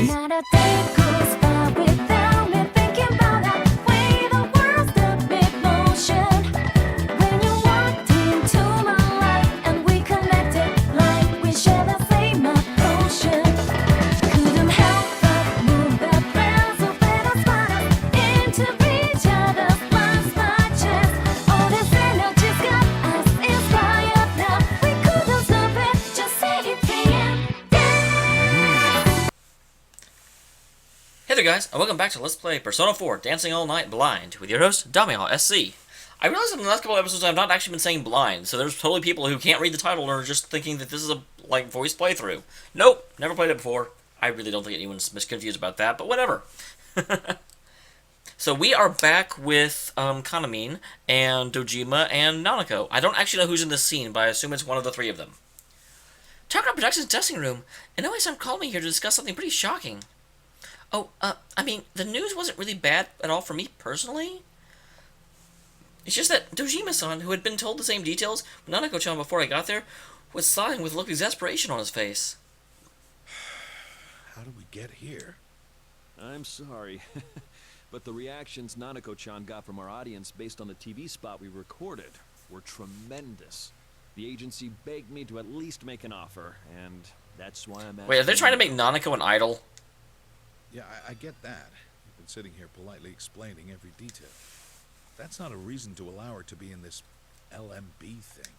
Not a day goes by without me thinking about the way the world stood with motion. When you walked into my life and we connected like we share the same emotion. Couldn't help but move the threads of little spiders into each other's lives matches. All this energy's got us inspired now. We couldn't stop it, just say it again. Hey there guys, and welcome back to Let's Play Persona 4 Dancing All Night Blind with your host, Dameol, SC. I realized in the last couple of episodes I've not actually been saying blind, so there's totally people who can't read the title and are just thinking that this is a, voice playthrough. Nope, never played it before. I really don't think anyone's confused about that, but whatever. So we are back with Kanamin and Dojima and Nanako. I don't actually know who's in this scene, but I assume it's one of the three of them. Talking about Productions dressing room, and Inoue-san called me here to discuss something pretty shocking. Oh, I mean, the news wasn't really bad at all for me, personally. It's just that Dojima-san, who had been told the same details with Nanako-chan before I got there, was sighing with a look of exasperation on his face. How did we get here? I'm sorry, but the reactions Nanako-chan got from our audience based on the TV spot we recorded were tremendous. The agency begged me to at least make an offer, and that's why I'm asking. Wait, are they trying to make Nanako an idol? Yeah, I get that. You've been sitting here politely explaining every detail. That's not a reason to allow her to be in this LMB thing.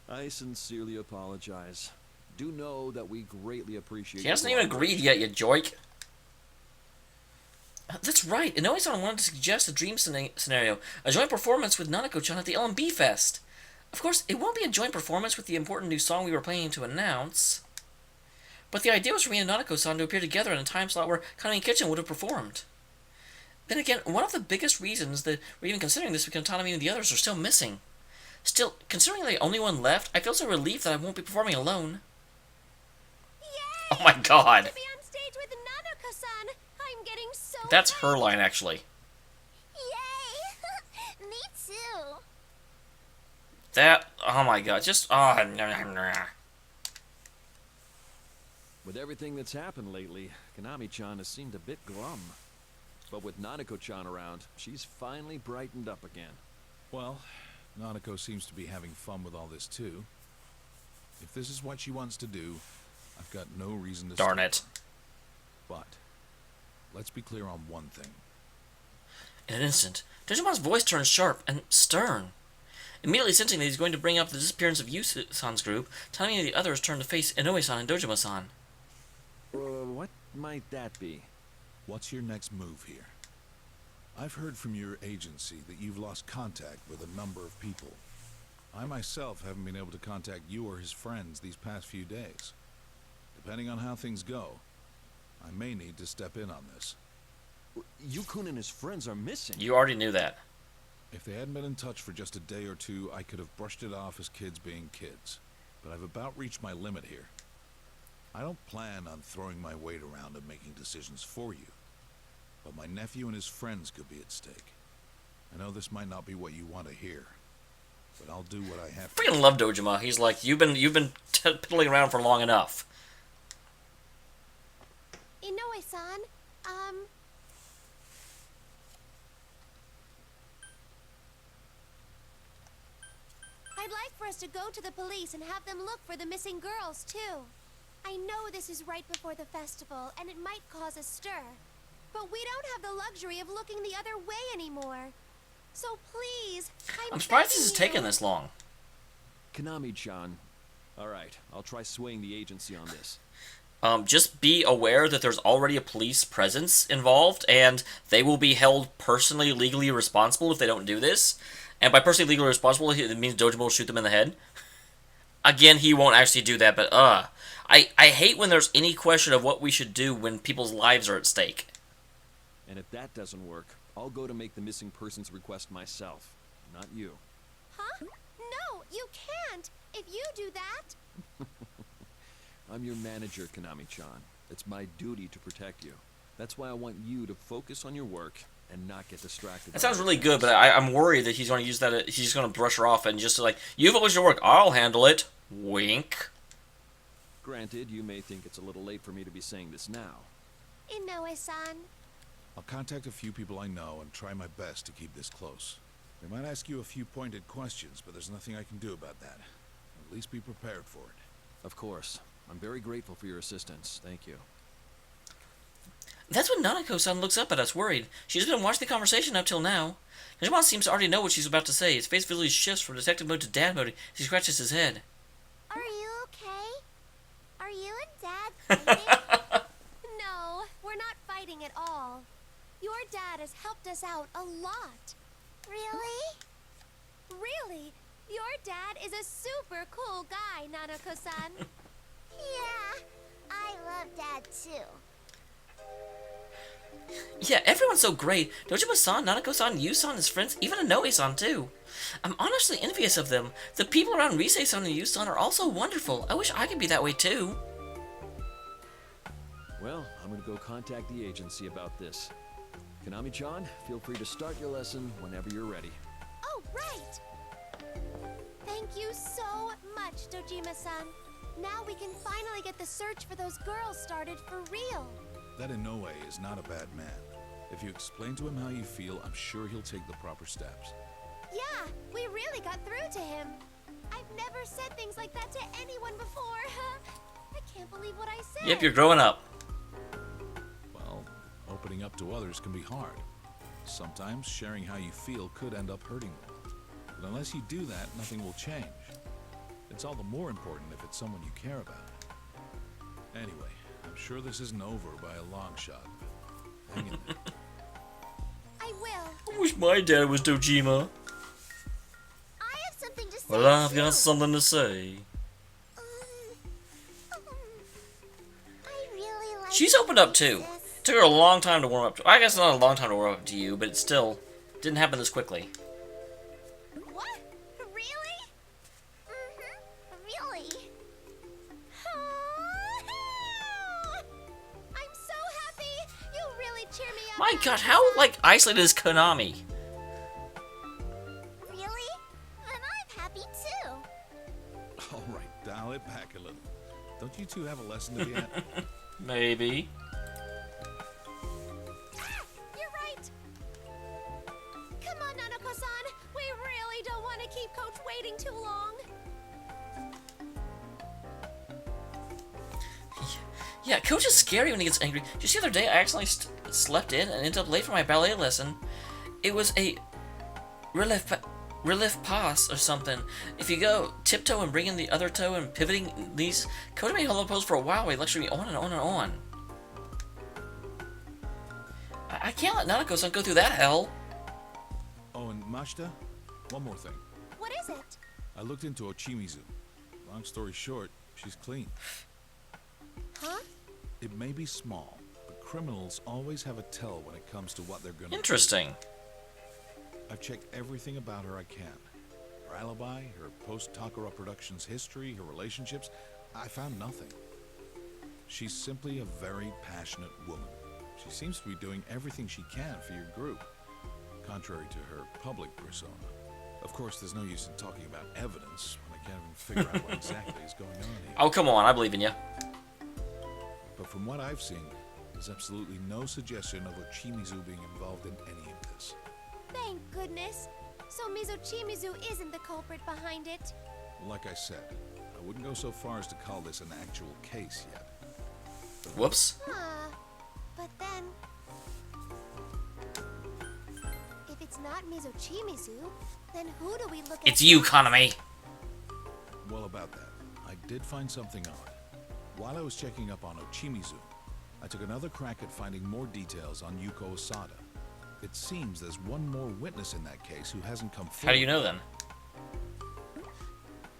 I sincerely apologize. Do know that we greatly appreciate. He hasn't even agreed yet, you joik. That's right. Inoue-san wanted to suggest a dream scenario, a joint performance with Nanako-chan at the LMB Fest. Of course, it won't be a joint performance with the important new song we were planning to announce. But the idea was for me and Nanako-san to appear together in a time slot where Kanamin Kitchen would have performed. Then again, one of the biggest reasons that we're even considering this is because Kanamin and the others are still missing. Still, considering they're the only one left, I feel so relieved that I won't be performing alone. Yay! Oh my god! To be on stage with Nanako-san. I'm getting so That's hyped. her line, actually. Yay! Me too. That, oh my god, just, oh, With everything that's happened lately, Kanami-chan has seemed a bit glum. But with Nanako-chan around, she's finally brightened up again. Well, Nanako seems to be having fun with all this too. If this is what she wants to do, I've got no reason to darn stop it. her. But let's be clear on one thing. In an instant, Dojima's voice turns sharp and stern. Immediately sensing that he's going to bring up the disappearance of Yu-san's group, Kanamin and the others turn to face Inoue-san and Dojima-san. What might that be? What's your next move here? I've heard from your agency that you've lost contact with a number of people. I myself haven't been able to contact you or his friends these past few days. Depending on how things go, I may need to step in on this. Yukun and his friends are missing. You already knew that. If they hadn't been in touch for just a day or two, I could have brushed it off as kids being kids. But I've about reached my limit here. I don't plan on throwing my weight around and making decisions for you. But my nephew and his friends could be at stake. I know this might not be what you want to hear, but I'll do what I have to. Freaking love Dojima. He's like, you've been piddling around for long enough. Inoue-san, I'd like for us to go to the police and have them look for the missing girls, too. I know this is right before the festival, and it might cause a stir. But we don't have the luxury of looking the other way anymore. So please, I'm surprised this begging is you. taking this long. Kanami-chan. Alright, I'll try swaying the agency on this. Just be aware that there's already a police presence involved, and they will be held personally, legally responsible if they don't do this. And by personally legally responsible, it means Dojima will shoot them in the head. Again, he won't actually do that, but I hate when there's any question of what we should do when people's lives are at stake. And if that doesn't work, I'll go to make the missing persons request myself, not you. Huh? No, you can't. If you do that... I'm your manager, Kanami-chan. It's my duty to protect you. That's why I want you to focus on your work and not get distracted. That sounds really good, but I'm worried that he's going to use that. He's just going to brush her off and just like, you've always your work. I'll handle it. Wink. Granted, you may think it's a little late for me to be saying this now. Inoue-san. I'll contact a few people I know and try my best to keep this close. They might ask you a few pointed questions, but there's nothing I can do about that. At least be prepared for it. Of course. I'm very grateful for your assistance. Thank you. That's when Nanako-san looks up at us, worried. She's been watching the conversation up till now. Dojima seems to already know what she's about to say. His face visibly shifts from detective mode to dad mode as he scratches his head. Are you okay? Are you and Dad fighting? No, we're not fighting at all. Your dad has helped us out a lot. Really? Really? Your dad is a super cool guy, Nanako-san. Yeah, I love Dad too. Yeah, everyone's so great. Dojima-san, Nanako-san, Yu-san, his friends, even Inoue-san too. I'm honestly envious of them. The people around Rise-san and Yu-san are also wonderful. I wish I could be that way too. Well, I'm gonna go contact the agency about this. Kanami-chan, feel free to start your lesson whenever you're ready. Oh, right! Thank you so much, Dojima-san. Now we can finally get the search for those girls started for real. That Inoue is not a bad man. If you explain to him how you feel, I'm sure he'll take the proper steps. Yeah, we really got through to him. I've never said things like that to anyone before. I can't believe what I said. Yep, you're growing up. Well, opening up to others can be hard. Sometimes sharing how you feel could end up hurting them. But unless you do that, nothing will change. It's all the more important if it's someone you care about. Anyway, I'm sure this isn't over by a long shot. Hang in there. I will. I wish my dad was Dojima. I have something to say. Well, I've got too. something to say. I really like She's opened up too. this. It took her a long time to warm up. I guess not a long time to warm up to you, but it still didn't happen this quickly. What? Really? Really? I'm so happy. You really cheer me up. My god, how, isolated is Konami? Really? Then I'm happy too. All right, dial it back a little. Don't you two have a lesson to be at? Maybe. You're right. Come on, Nanako-san. We really don't want to keep Coach waiting too long. Yeah, Coach is scary when he gets angry. Just the other day, I accidentally slept in and ended up late for my ballet lesson. It was a relief pass or something. If you go tiptoe and bring in the other toe and pivoting these, Coach made hold pose for a while. He lectured me on and on and on. I can't let Nanako-san go through that hell. Oh, and Mashita, one more thing. What is it? I looked into Ochimizu. Long story short, she's clean. Huh? It may be small, but criminals always have a tell when it comes to what they're gonna do. Interesting. I've checked everything about her I can. Her alibi, her post-Takara Productions history, her relationships. I found nothing. She's simply a very passionate woman. She seems to be doing everything she can for your group, contrary to her public persona. Of course, there's no use in talking about evidence when I can't even figure out what exactly is going on here. Oh, come on. I believe in you. But from what I've seen, there's absolutely no suggestion of Ochimizu being involved in any of this. Thank goodness. So Mizochimizu isn't the culprit behind it. Like I said, I wouldn't go so far as to call this an actual case yet. Whoops. But then... if it's not Mizochimizu, then who do we look at? It's you, Kanami. Well, about that, I did find something odd. While I was checking up on Ochimizu, I took another crack at finding more details on Yuko Osada. It seems there's one more witness in that case who hasn't come forward. How do you know then?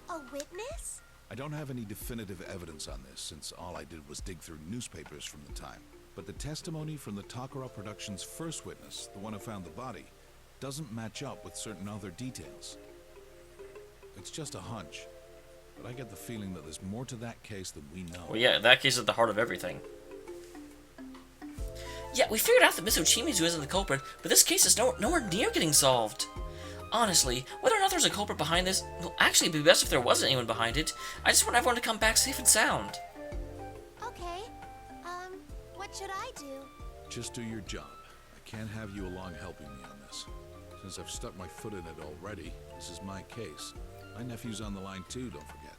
A witness? I don't have any definitive evidence on this, since all I did was dig through newspapers from the time. But the testimony from the Takara Productions' first witness, the one who found the body, doesn't match up with certain other details. It's just a hunch, but I get the feeling that there's more to that case than we know. Well, yeah, that case is at the heart of everything. Yeah, we figured out that Miss Ochimizu isn't the culprit, but this case is nowhere near getting solved. Honestly, whether or not there's a culprit behind this, well, actually it'd be best if there wasn't anyone behind it. I just want everyone to come back safe and sound. What should I do? Just do your job. I can't have you along helping me on this. Since I've stuck my foot in it already, this is my case. My nephew's on the line too, don't forget.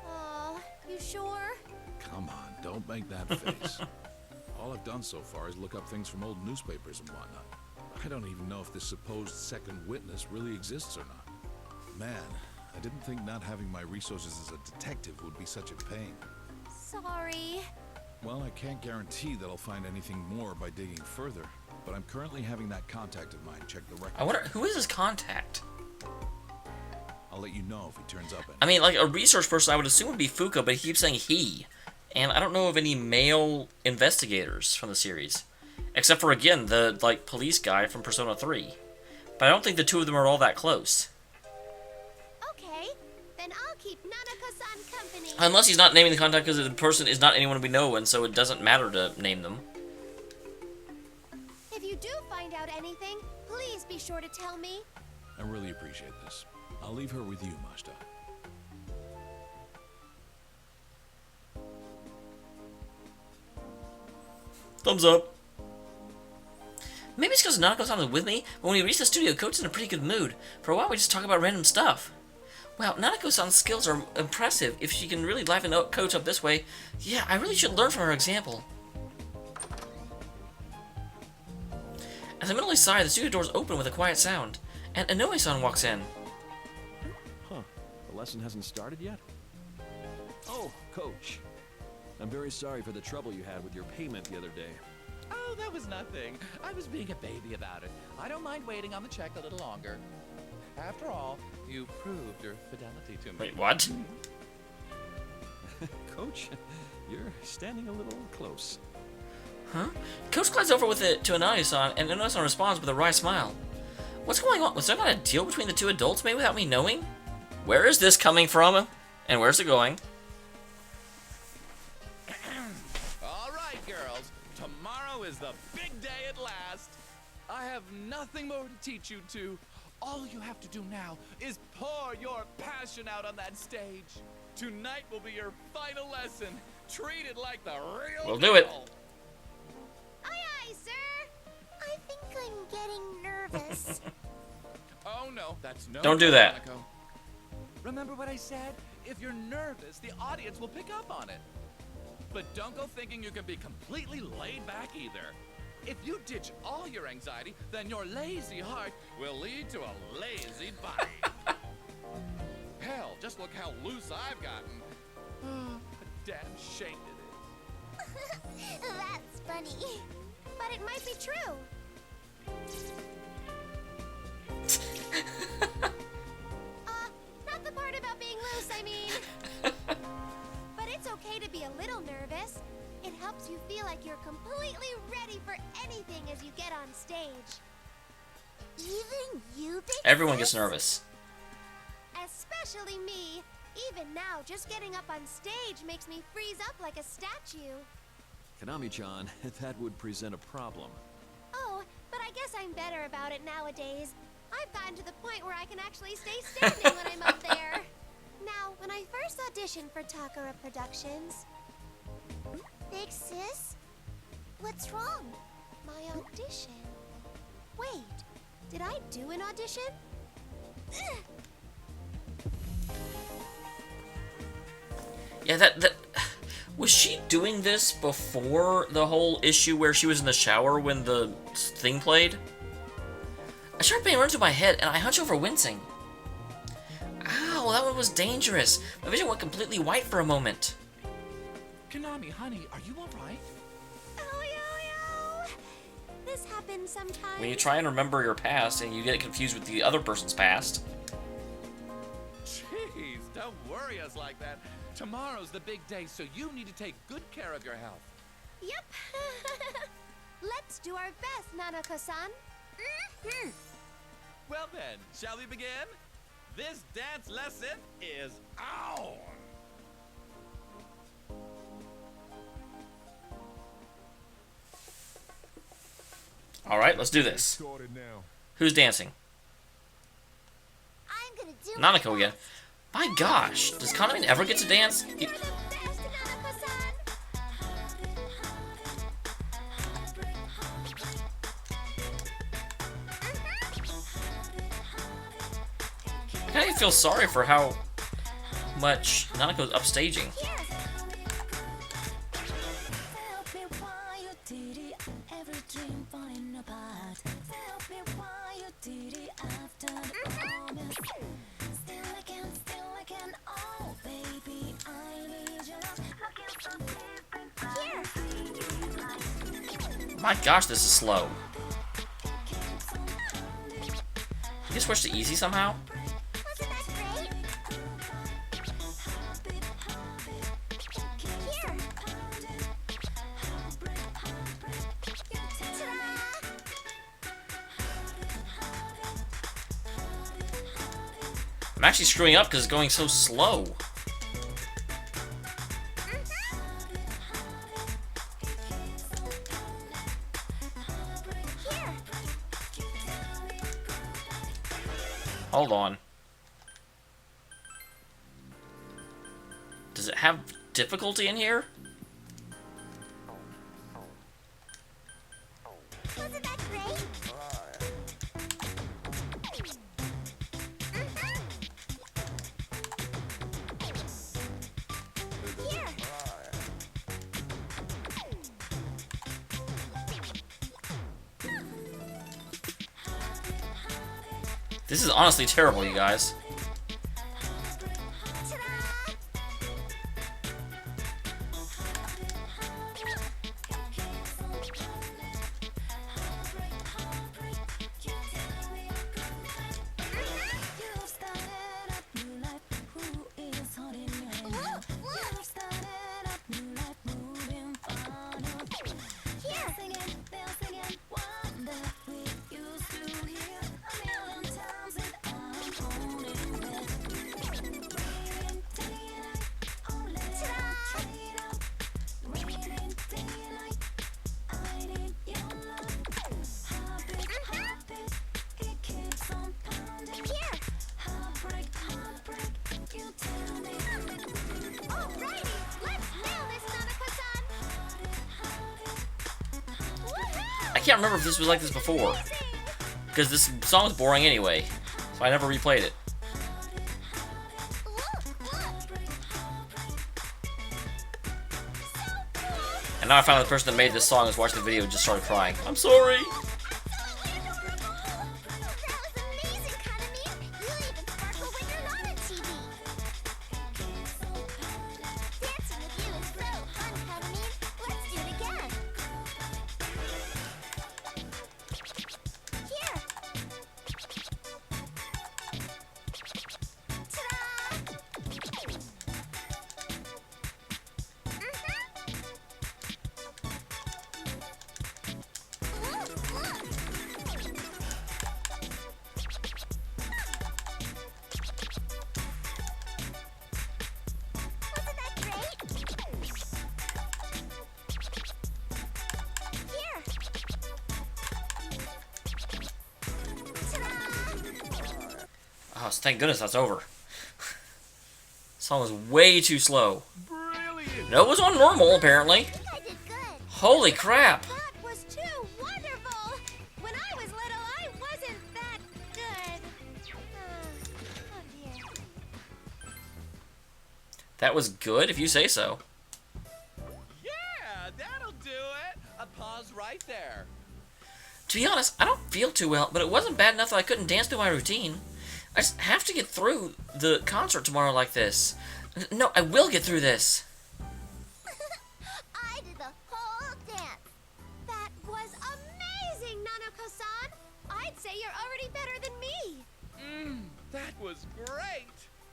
Oh, you sure? Come on, don't make that face. All I've done so far is look up things from old newspapers and whatnot. I don't even know if this supposed second witness really exists or not. Man, I didn't think not having my resources as a detective would be such a pain. Sorry. Well, I can't guarantee that I'll find anything more by digging further, but I'm currently having that contact of mine check the records. I wonder, who is his contact? I'll let you know if he turns up. I mean, like, a research person I would assume would be Fuka, but he keeps saying he. And I don't know of any male investigators from the series. Except for, again, the, like, police guy from Persona 3. But I don't think the two of them are all that close. Okay, then I'll keep Nanako-san company. Unless he's not naming the contact because the person is not anyone we know, and so it doesn't matter to name them. If you do find out anything, please be sure to tell me. I really appreciate this. I'll leave her with you, Mashita. Thumbs up. Maybe it's because Nanako-san is with me, but when we reach the studio, Coach's in a pretty good mood. For a while, we just talk about random stuff. Wow, Nanako-san's skills are impressive. If she can really liven up Coach up this way, yeah, I really should learn from her example. As I mentally sigh, the studio doors open with a quiet sound, and Inoue-san walks in. Huh. The lesson hasn't started yet? Oh, Coach. I'm very sorry for the trouble you had with your payment the other day. Oh, that was nothing. I was being a baby about it. I don't mind waiting on the check a little longer. After all, you proved your fidelity to me. Wait, what? Coach, you're standing a little close. Huh? Coach glides over with it to Inoue-san, and Inoue-san responds with a wry smile. What's going on? Was there not a deal between the two adults made without me knowing? Where is this coming from? And where's it going? All right, girls. Tomorrow is the big day at last. I have nothing more to teach you two. All you have to do now is pour your passion out on that stage. Tonight will be your final lesson. Treat it like the real We'll do it. deal. Aye, aye, sir. I think I'm getting nervous. Oh no, that's no. Don't do that. Monaco. Remember what I said? If you're nervous, the audience will pick up on it. But don't go thinking you can be completely laid back either. If you ditch all your anxiety, then your lazy heart will lead to a lazy body. Hell, just look how loose I've gotten. A damn shame it is. That's funny. But it might be true. Not the part about being loose, I mean. But it's okay to be a little nervous. It helps you feel like you're completely ready for anything as you get on stage. Even you think Everyone gets nervous. Especially me. Even now, just getting up on stage makes me freeze up like a statue. Kanami-chan, that would present a problem. Oh, but I guess I'm better about it nowadays. I've gotten to the point where I can actually stay standing when I'm up there. Now, when I first auditioned for Takara Productions... Big sis? What's wrong? My audition? Wait, did I do an audition? Yeah, that was she doing this before the whole issue where she was in the shower when the thing played? A sharp pain runs through my head, and I hunch over wincing. Ow, that one was dangerous. My vision went completely white for a moment. Kanami, honey, are you alright? Oh, yo. This happens sometimes. When you try and remember your past and you get confused with the other person's past. Jeez, don't worry us like that. Tomorrow's the big day, so you need to take good care of your health. Yep. Let's do our best, Nanako-san. Well then, shall we begin? This dance lesson is on! Alright, let's do this. Who's dancing? I'm gonna do Nanako my again. best. My gosh, does Kanamin ever get to dance? You're the best, Nanako-san. kind of feel sorry for how much Nanako's upstaging. Tell me why you did it. Every dream falling apart. Tell me why you did it after the promise. Still I can, oh baby, I need your love. Looking so deep. My gosh, this is slow. Can you switch to easy somehow? Wasn't that great? Here. I'm actually screwing up because it's going so slow. Hold on. Does it have difficulty in here? Wasn't that great? Here. This is honestly terrible, you guys. I can't remember if this was like this before, because this song's boring anyway, so I never replayed it. And now I found the person that made this song is watching the video and just started crying. I'm sorry! That was amazing, Kanamin. You even sparkle when you're not on TV. Dancing with you is so fun, Kanamin. Let's do it again. Here. Ta-da! Wasn't that great? Here. Ta-da! Oh, thank goodness that's over. Song was way too slow. Brilliant! No, it was on normal, apparently. I did good. Holy crap! That was too wonderful. When I was little, I wasn't that good. Oh dear. That was good, if you say so. Yeah, that'll do it. A pause right there. To be honest, I don't feel too well, but it wasn't bad enough that I couldn't dance through my routine. I just have to get through the concert tomorrow like this. No, I will get through this. I did the whole dance. That was amazing, Nanako-san. I'd say you're already better than me. That was great.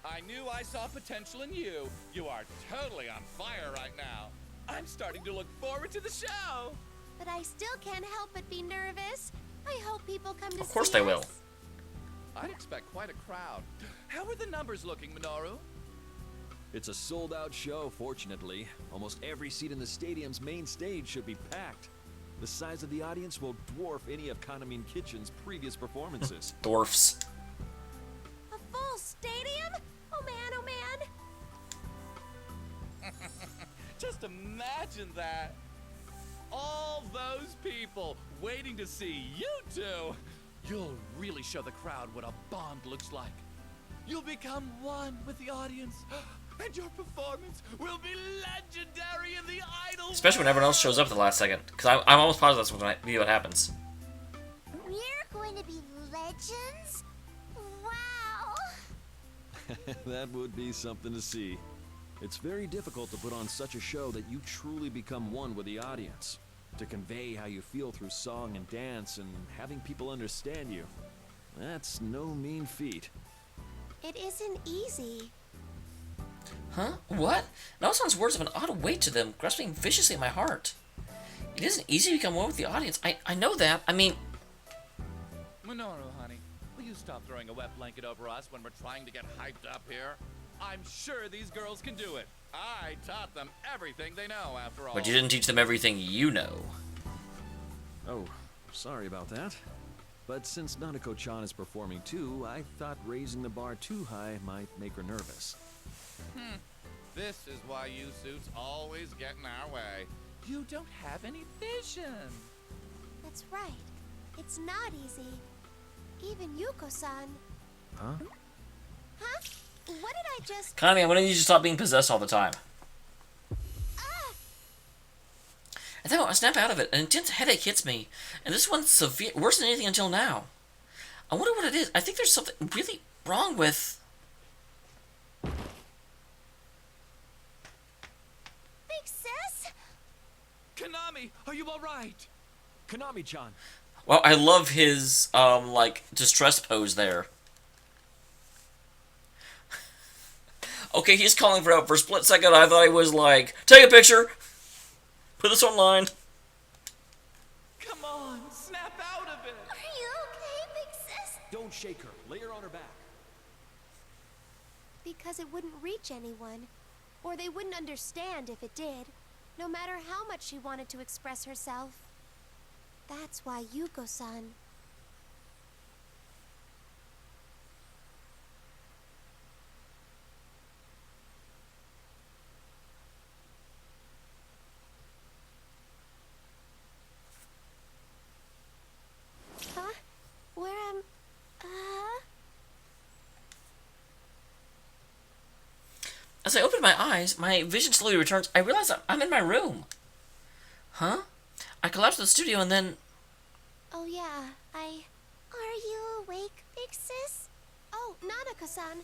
I knew I saw potential in you. You are totally on fire right now. I'm starting to look forward to the show. But I still can't help but be nervous. I hope people come to see us. Of course they will. I'd expect quite a crowd. How are the numbers looking, Minoru? It's a sold-out show, fortunately. Almost every seat in the stadium's main stage should be packed. The size of the audience will dwarf any of Kanamin Kitchen's previous performances. Dwarfs. A full stadium? Oh man, oh man. Just imagine that. All those people waiting to see you two. You'll really show the crowd what a bond looks like. you'll become one with the audience, and your performance will be legendary in the idol. Especially when everyone else shows up at the last second. Because I'm almost positive that's what happens. We're going to be legends? Wow! That would be something to see. It's very difficult to put on such a show that you truly become one with the audience. To convey how you feel through song and dance and having people understand you. That's no mean feat. It isn't easy. Huh? What? Naosan's words have an odd weight to them, grasping viciously at my heart. It isn't easy to become one with the audience. I know that. I mean... Minoru, honey, will you stop throwing a wet blanket over us when we're trying to get hyped up here? I'm sure these girls can do it. I taught them everything they know, after all. But you didn't teach them everything you know. Oh, sorry about that. But since Nanako-chan is performing too, I thought raising the bar too high might make her nervous. This is why you suits always get in our way. You don't have any vision. That's right. It's not easy. Even Yuko-san. Huh? Huh? What did I just... Kanami, I'm gonna need you to stop being possessed all the time. Ah! And then I snap out of it. An intense headache hits me. And this one's severe, worse than anything until now. I wonder what it is. I think there's something really wrong with... Big sis? Kanami, are you all right? Kanami-chan! Well, I love his, like, distress pose there. Okay, he's calling for help. For a split second, I thought he was like, take a picture! Put this online. Come on, snap out of it. Are you okay, Big sis? Don't shake her. Lay her on her back. Because it wouldn't reach anyone. Or they wouldn't understand if it did. No matter how much she wanted to express herself. That's why Yuko-san... Huh? Where am... As I open my eyes, my vision slowly returns. I realize I'm in my room. Huh? I collapsed in the studio and then... Oh yeah, Are you awake, Big sis? Oh, Nanako-san.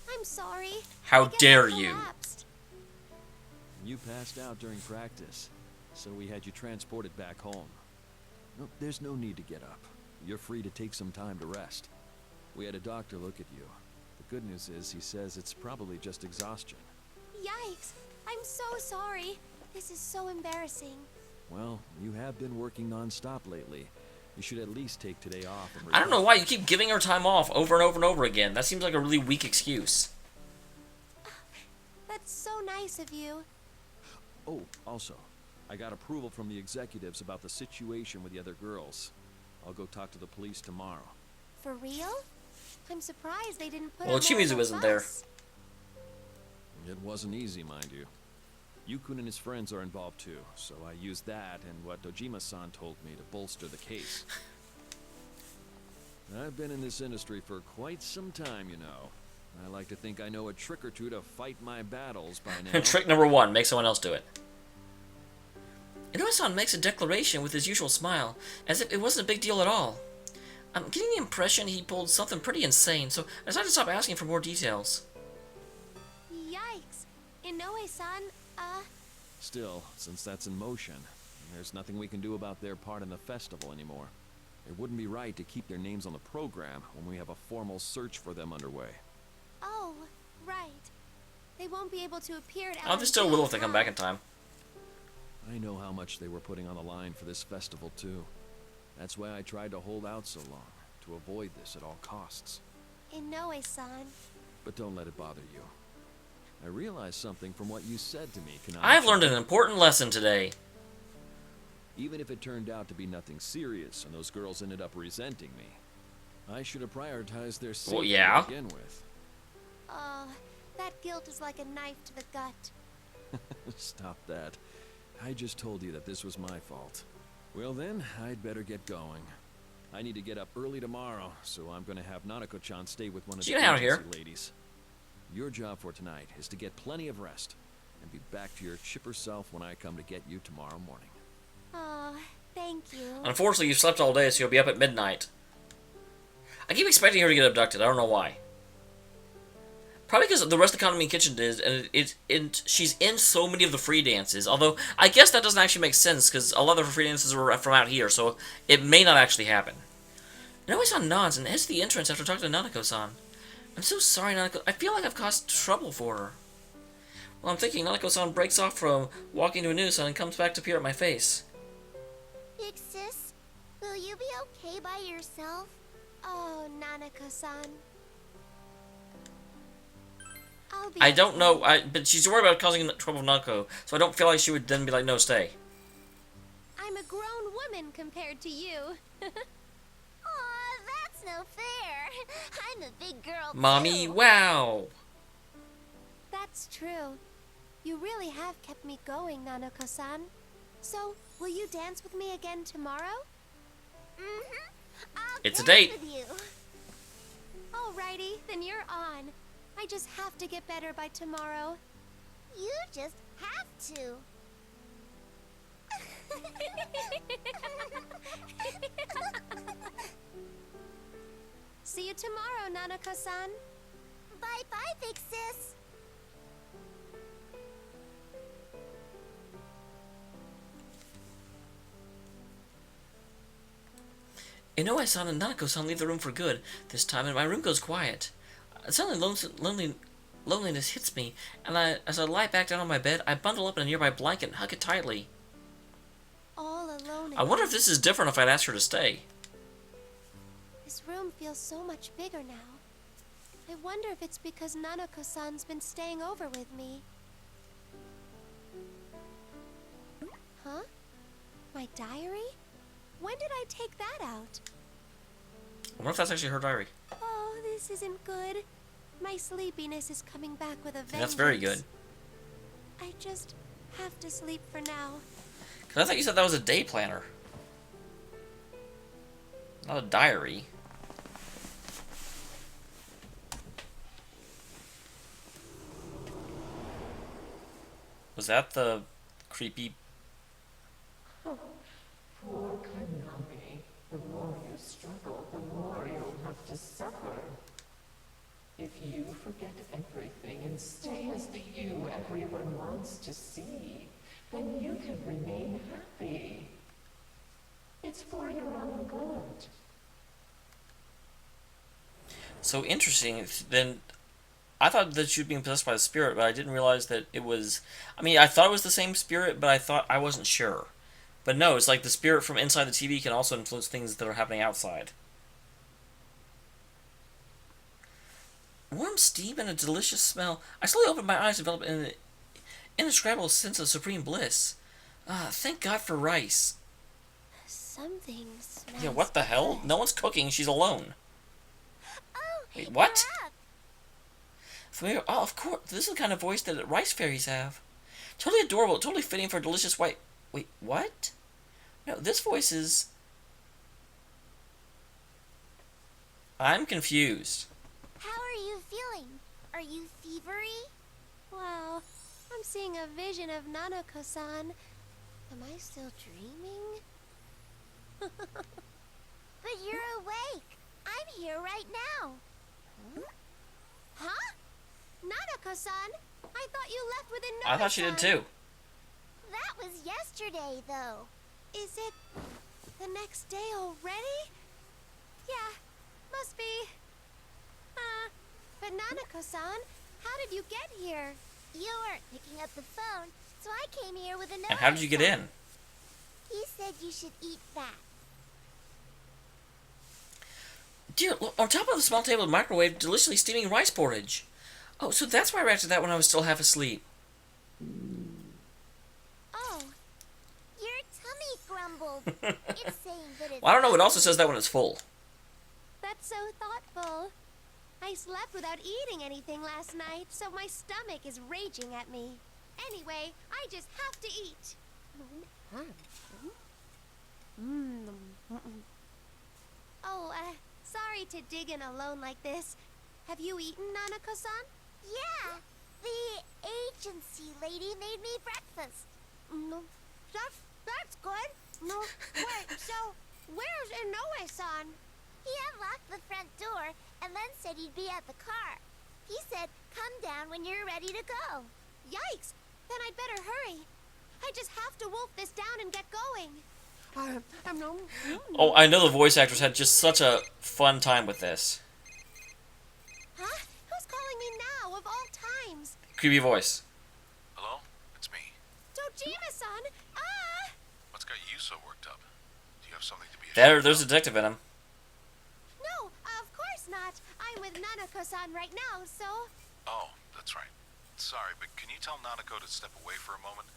I'm sorry. How I guess I dare you. collapsed. You passed out during practice, so we had you transported back home. No, there's no need to get up. You're free to take some time to rest. We had a doctor look at you. The good news is he says it's probably just exhaustion. Yikes. I'm so sorry. This is so embarrassing. Well, you have been working non-stop lately. You should at least take today off and I don't know why you keep giving her time off over and over and over again. That seems like a really weak excuse. That's so nice of you. Oh, also, I got approval from the executives about the situation with the other girls. I'll go talk to the police tomorrow. For real? I'm surprised they didn't put Well, her more Chimizu on a isn't there. bus. It wasn't easy, mind you. Yukun and his friends are involved too, so I used that and what Dojima-san told me to bolster the case. I've been in this industry for quite some time, you know. I like to think I know a trick or two to fight my battles by now. Trick number 1, make someone else do it. Inoue-san makes a declaration with his usual smile, as if it wasn't a big deal at all. I'm getting the impression he pulled something pretty insane, so I decided to stop asking for more details. Yikes. Inoue-san, Still, since that's in motion, there's nothing we can do about their part in the festival anymore. It wouldn't be right to keep their names on the program when we have a formal search for them underway. oh, right. They won't be able to appear at Oh, they still will if they come back in time. I know how much they were putting on the line for this festival too. That's why I tried to hold out so long, to avoid this at all costs. Inoue-san. But don't let it bother you. I realized something from what you said to me, Kanami. I've learned an important lesson today. Even if it turned out to be nothing serious and those girls ended up resenting me, I should have prioritized their safety Well, yeah. to begin with. That guilt is like a knife to the gut. Stop that. I just told you that this was my fault. Well then, I'd better get going. I need to get up early tomorrow, so I'm gonna have Nanako-chan stay with one of the Get out of here. agency ladies. Your job for tonight is to get plenty of rest and be back to your chipper self when I come to get you tomorrow morning. Aw, thank you. Unfortunately, you've slept all day, so you'll be up at midnight. I keep expecting her to get abducted. I don't know why. Probably because the rest of the Kanamin Kitchen is, and she's in so many of the free dances. Although, I guess that doesn't actually make sense, because a lot of the free dances were from out here, so it may not actually happen. Inoue-san nods and heads to the entrance after talking to Nanako-san. I'm so sorry, Nanako. I feel like I've caused trouble for her. Well, I'm thinking Nanako-san breaks off from walking to Inoue-san and comes back to peer at my face. Big sis, will you be okay by yourself? Oh, Nanako-san. I don't know, but she's worried about causing trouble with Nanako, so I don't feel like she would then be like, no, stay. I'm a grown woman compared to you. Aw, that's no fair. I'm a big girl, Mommy, too. wow! That's true. You really have kept me going, Nanako-san. So, will you dance with me again tomorrow? Mm-hmm. I'll It's a dance date. with you. Alrighty, then you're on. I just have to get better by tomorrow. You just have to. See you tomorrow, Nanako-san. Bye-bye, big sis. Inoue-san and Nanako-san leave the room for good this time, and my room goes quiet. Suddenly, loneliness hits me, and as I lie back down on my bed, I bundle up in a nearby blanket and hug it tightly. All alone I wonder if again. this is different if I'd asked her to stay. This room feels so much bigger now. I wonder if it's because Nanako-san's been staying over with me. Huh? My diary? When did I take that out? I wonder if that's actually her diary. Oh, this isn't good. My sleepiness is coming back with a vengeance. That's very good. I just have to sleep for now. Because I thought you said that was a day planner. Not a diary. Was that the creepy... Poor Kanami. The more you struggle, the more you'll have to suffer. If you forget everything and stay as the you everyone wants to see, then you can remain happy. It's for your own good. So interesting. Then I thought that she was being possessed by the spirit, but I didn't realize that it was... I mean, I thought it was the same spirit, but I wasn't sure. But no, it's like the spirit from inside the TV can also influence things that are happening outside. Warm steam and a delicious smell. I slowly opened my eyes and developed an indescribable sense of supreme bliss. Thank God for rice. Something smells. Yeah, what the hell? good. No one's cooking. She's alone. Oh, Wait, what? you're up. Familiar? Oh, of course. This is the kind of voice that rice fairies have. Totally adorable. Totally fitting for a delicious white... Wait, what? No, this voice is... I'm confused. How are you feeling? Are you fevery? Wow, I'm seeing a vision of Nanako-san. Am I still dreaming? But you're awake. I'm here right now. Huh? Nanako-san? I thought you left with Inoue-san. I thought she did too. That was yesterday, though. Is it the next day already? Yeah, must be. But Nanako-san, how did you get here? You weren't picking up the phone, so I came here with Inoue-san. And how did you get in? He said you should eat that. Dear, look, on top of the small table of microwave, deliciously steaming rice porridge. Oh, so that's why I reacted to that when I was still half asleep. Oh, your tummy grumbled. It's saying that it's... Well, I don't know. It also says that when it's full. That's so thoughtful. I slept without eating anything last night, so my stomach is raging at me. Anyway, I just have to eat. sorry to dig in alone like this. Have you eaten, Nanako-san? Yeah, the agency lady made me breakfast. No. That's good. No. Wait, so where's Inoue-san? He unlocked the front door and then said he'd be at the car. He said, come down when you're ready to go. Yikes! Then I'd better hurry. I just have to wolf this down and get going. Oh, I know the voice actors had just such a fun time with this. Huh? Who's calling me now, of all times? Creepy voice. Hello? It's me. Dojima-san! Ah! What's got you so worked up? Do you have something to be ashamed There's a of? detective in him. No, of course not. I'm with Nanako-san right now, so... Oh, that's right. Sorry, but can you tell Nanako to step away for a moment?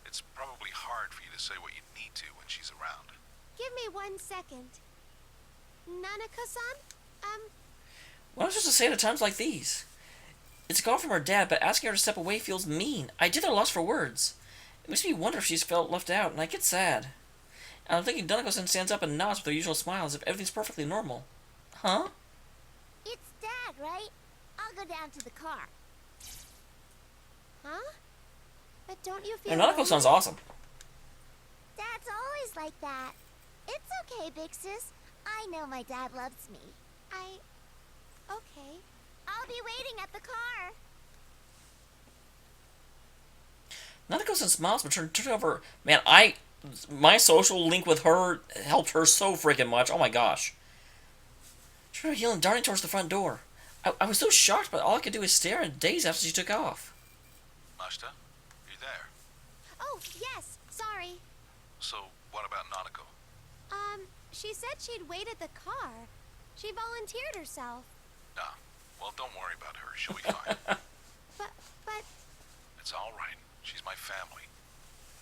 It's probably hard for you to say what you need to when she's around. Give me 1 second. Nanako-san? What am I supposed to say at times like these? It's a call from her dad, but asking her to step away feels mean. I did at a loss for words. It makes me wonder if she's felt left out, and I get sad. And I'm thinking Nanako-san stands up and nods with her usual smile as if everything's perfectly normal. Huh? It's Dad, right? I'll go down to the car. Huh? But don't you feel... And Nanako-san's awesome. Dad's always like that. It's okay, big sis. I know my dad loves me. Okay. I'll be waiting at the car. Nanako-san smiles, but turn over. Man, my social link with her helped her so freaking much. Oh my gosh. Turn her heel and darting towards the front door. I was so shocked, but all I could do was stare in daze after she took off. Mashita, are you there? Oh, yes. Sorry. So, what about Nanako? She said she'd wait at the car. She volunteered herself. Nah. Well, don't worry about her. She'll be fine. But... It's all right. She's my family.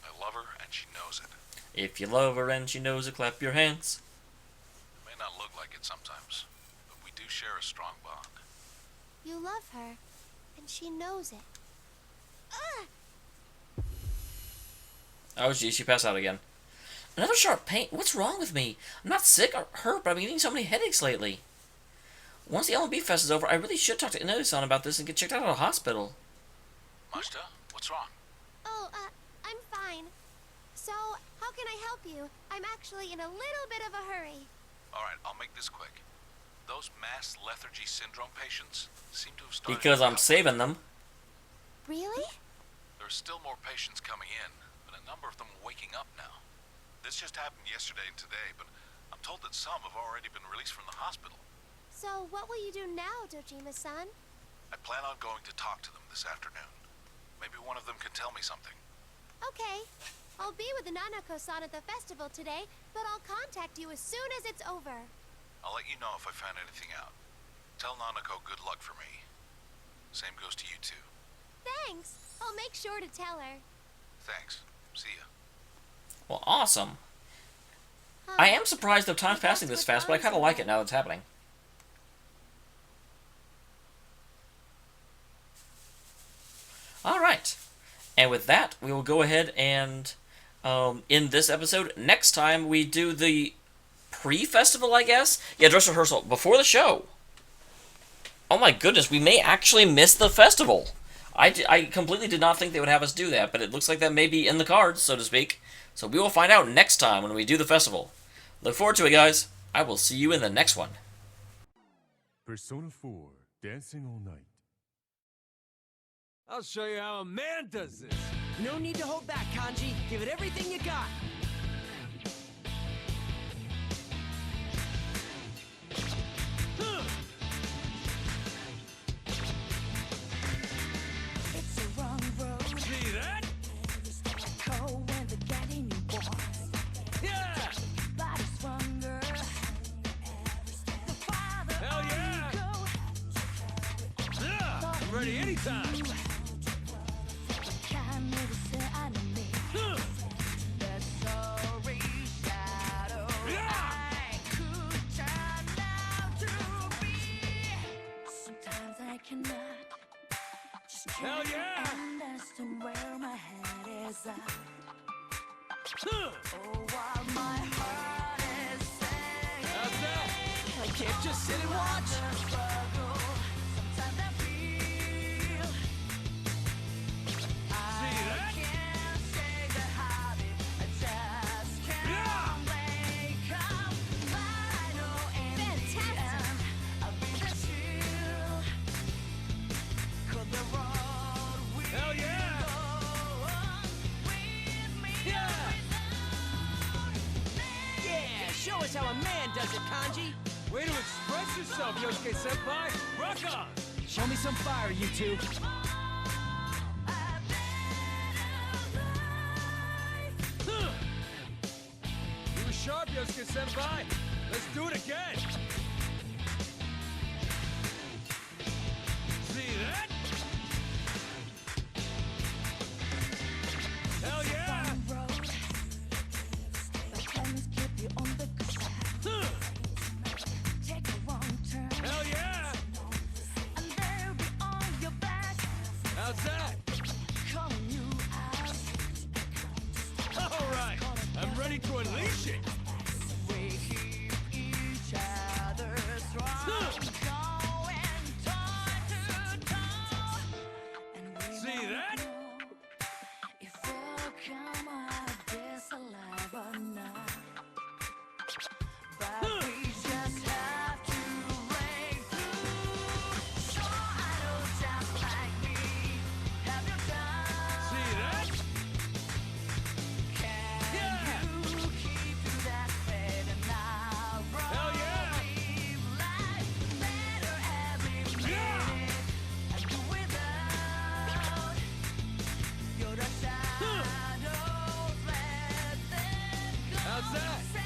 I love her, and she knows it. If you love her and she knows it, clap your hands. It may not look like it sometimes, but we do share a strong bond. You love her, and she knows it. Ugh! Oh, geez, she passed out again. Another sharp pain. What's wrong with me? I'm not sick or hurt, but I'm getting so many headaches lately. Once the L&B fest is over, I really should talk to Inoue-san about this and get checked out at a hospital. Mashita, what's wrong? Oh, I'm fine. So, how can I help you? I'm actually in a little bit of a hurry. All right, I'll make this quick. Those mass lethargy syndrome patients seem to have started... Because I'm saving them. Really? There are still more patients coming in, but a number of them are waking up now. This just happened yesterday and today, but I'm told that some have already been released from the hospital. So, what will you do now, Dojima-san? I plan on going to talk to them this afternoon. Maybe one of them can tell me something. Okay. I'll be with the Nanako-san at the festival today, but I'll contact you as soon as it's over. I'll let you know if I find anything out. Tell Nanako good luck for me. Same goes to you too. Thanks. I'll make sure to tell her. Thanks. See ya. Well, awesome. I am surprised though time's passing this fast, but I kind of like it now that it's happening. Alright. And with that, we will go ahead and end this episode. Next time, we do the pre-festival, I guess? Yeah, dress rehearsal. Before the show. Oh my goodness, we may actually miss the festival. I completely did not think they would have us do that, but it looks like that may be in the cards, so to speak. So we will find out next time when we do the festival. Look forward to it, guys. I will see you in the next one. Persona 4, Dancing All Night. I'll show you how a man does this. No need to hold back, Kanji. Give it everything you got. It's a wrong road. See that? Cold when they're getting you, boy. Yeah! Body stronger. The farther Hell yeah! you go, Yeah! I'm ready anytime. kind of the enemy. Huh. That sorry shadow Yeah! I could turn out to be. Sometimes I cannot just Hell yeah! understand where my head is at. Huh. Oh, while my heart is saying How's that? like can't just sit and watch. See that? Hell yeah! Yeah, show us how a man does it, Kanji. Way to express yourself, Yosuke-senpai! Rock on! Show me some fire, you two. You were sharp, Yosuke-senpai! Let's do it again! See that? Hell yeah! Hell yeah! How's that? All right, I'm ready to unleash it. See that? See that? Hell yeah! How's that?